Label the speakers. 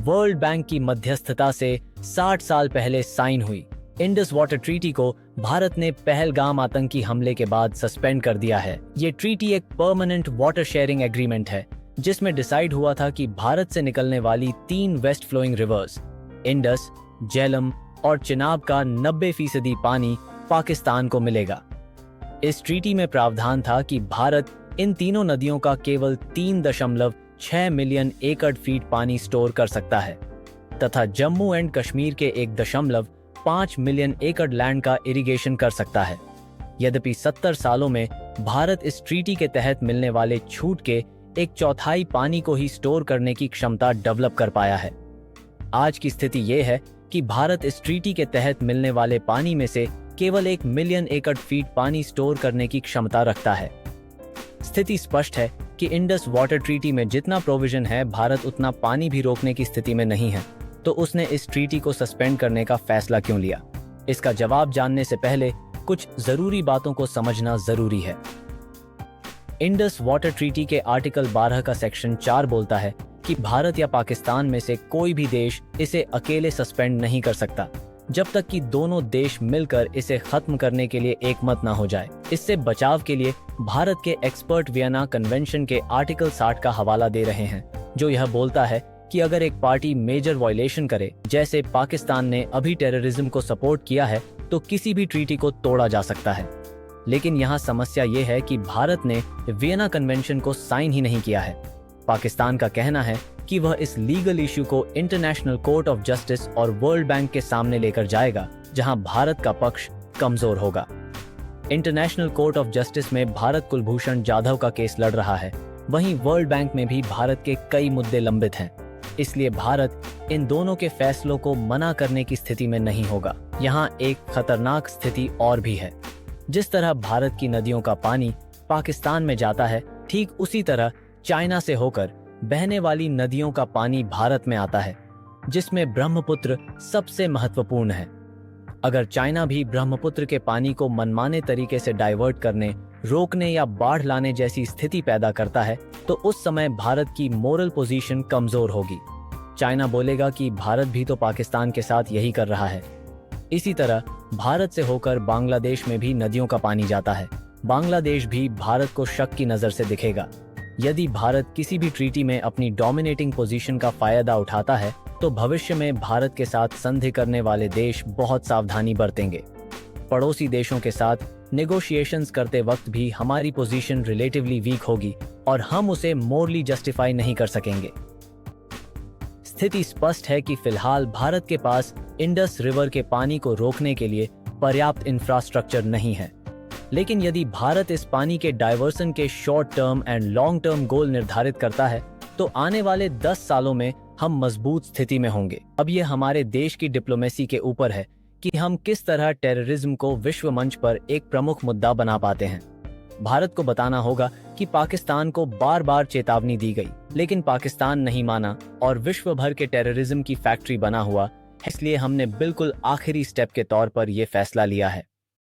Speaker 1: World bank की मध्यस्थता से 60 साल पहले साइन हुई। इंडस वाटर ट्रीटी को भारत ने पहलगाम आतंकी हमले के बाद सस्पेंड कर दिया है। ये ट्रीटी एक परमानेंट वाटर शेयरिंग एग्रीमेंट है जिसमें डिसाइड हुआ था कि भारत से निकलने वाली 3 west flowing rivers Indus, Jhelum और चिनाब का 90% पानी पाकिस्तान को मिलेगा। इस ट्रीटी में प्रावधान था कि भारत इन तीनों नदियों का केवल 3.6 मिलियन एकड़ फीट पानी स्टोर कर सकता है तथा जम्मू एंड कश्मीर के 1.5 मिलियन एकड़ लैंड का इरिगेशन कर सकता है। यद्यपि 70 सालों में भारत इस ट्रीटी के तहत मिलने वाले छूट के 1/4 पानी को ही स्टोर करने की क्षमता डेवलप कर पाया है। आज की स्थिति ये है कि भारत इस ट्रीटी के तहत मिलने वाले पानी में से केवल 1 मिलियन एकड़ फीट पानी स्टोर करने की क्षमता रखता है। स्थिति स्पष्ट है कि इंडस वाटर ट्रीटी में जितना प्रोविजन है, भारत उतना पानी भी रोकने की स्थिति में नहीं है, तो उसने इस ट्रीटी को सस्पेंड करने का फैसला क्यों लिया? इसका जवाब जानने से पहले कुछ जरूरी बातों को समझना जरूरी है। इंडस वाटर ट्रीटी के आर्टिकल 12 का सेक्शन 4 बोलता है कि भारत या पाकिस्तान में से कोई भी देश इसे अकेले सस्पेंड नहीं कर सकता जब तक कि दोनों देश मिलकर इसे खत्म करने के लिए एकमत न हो जाए। इससे बचाव के लिए भारत के एक्सपर्ट वियना कन्वेंशन के आर्टिकल 60 का हवाला दे रहे हैं, जो यह बोलता है कि अगर एक पार्टी मेजर वायलेशन करे, जैसे पाकिस्तान ने अभी टेररिज्म को सपोर्ट किया है, तो किसी भी ट्रीटी को तोड़ा जा सकता है। लेकिन यहाँ समस्या ये है कि भारत ने वियना कन्वेंशन को साइन ही नहीं किया है। पाकिस्तान का कहना है कि वह इस लीगल इश्यू को इंटरनेशनल कोर्ट ऑफ जस्टिस और वर्ल्ड बैंक के सामने लेकर जाएगा, जहां भारत का पक्ष कमजोर होगा। इंटरनेशनल कोर्ट ऑफ जस्टिस में भारत कुलभूषण जाधव का केस लड़ रहा है, वहीं वर्ल्ड बैंक में भी भारत के कई मुद्दे लंबित हैं। इसलिए भारत इन दोनों के फैसलों को मना करने की स्थिति में नहीं होगा। यहाँ एक खतरनाक स्थिति और भी है। जिस तरह भारत की नदियों का पानी पाकिस्तान में जाता है, ठीक उसी तरह चाइना से होकर बहने वाली नदियों का पानी भारत में आता है, जिसमें ब्रह्मपुत्र सबसे महत्वपूर्ण है। अगर चाइना भी ब्रह्मपुत्र के पानी को मनमाने तरीके से डाइवर्ट करने, रोकने या बाढ़ लाने जैसी स्थिति पैदा करता है, तो उस समय भारत की मोरल पोजीशन कमजोर होगी। चाइना बोलेगा कि भारत भी तो पाकिस्तान के साथ यही कर रहा है। इसी तरह भारत से होकर बांग्लादेश में भी नदियों का पानी जाता है। बांग्लादेश भी भारत को शक की नजर से दिखेगा। यदि भारत किसी भी ट्रीटी में अपनी डोमिनेटिंग पोजीशन का फायदा उठाता है, तो भविष्य में भारत के साथ संधि करने वाले देश बहुत सावधानी बरतेंगे। पड़ोसी देशों के साथ नेगोशिएशंस करते वक्त भी हमारी पोजीशन रिलेटिवली वीक होगी और हम उसे मोरली जस्टिफाई नहीं कर सकेंगे। स्थिति स्पष्ट है कि फिलहाल भारत के पास इंडस रिवर के पानी को रोकने के लिए पर्याप्त इंफ्रास्ट्रक्चर नहीं है। लेकिन यदि भारत इस पानी के डाइवर्सन के short term and long term goal निर्धारित करता है, तो आने वाले 10 सालों में हम मजबूत स्थिति में होंगे। अब ये हमारे देश की डिप्लोमेसी के ऊपर है कि हम किस तरह टेररिज्म को विश्व मंच पर एक प्रमुख मुद्दा बना पाते हैं। भारत को बताना होगा कि पाकिस्तान को बार बार चेतावनी दी गई, लेकिन पाकिस्तान नहीं माना और विश्व भर के टेररिज्म की फैक्ट्री बना हुआ। इसलिए हमने बिल्कुल आखिरी स्टेप के तौर पर यह फैसला लिया है।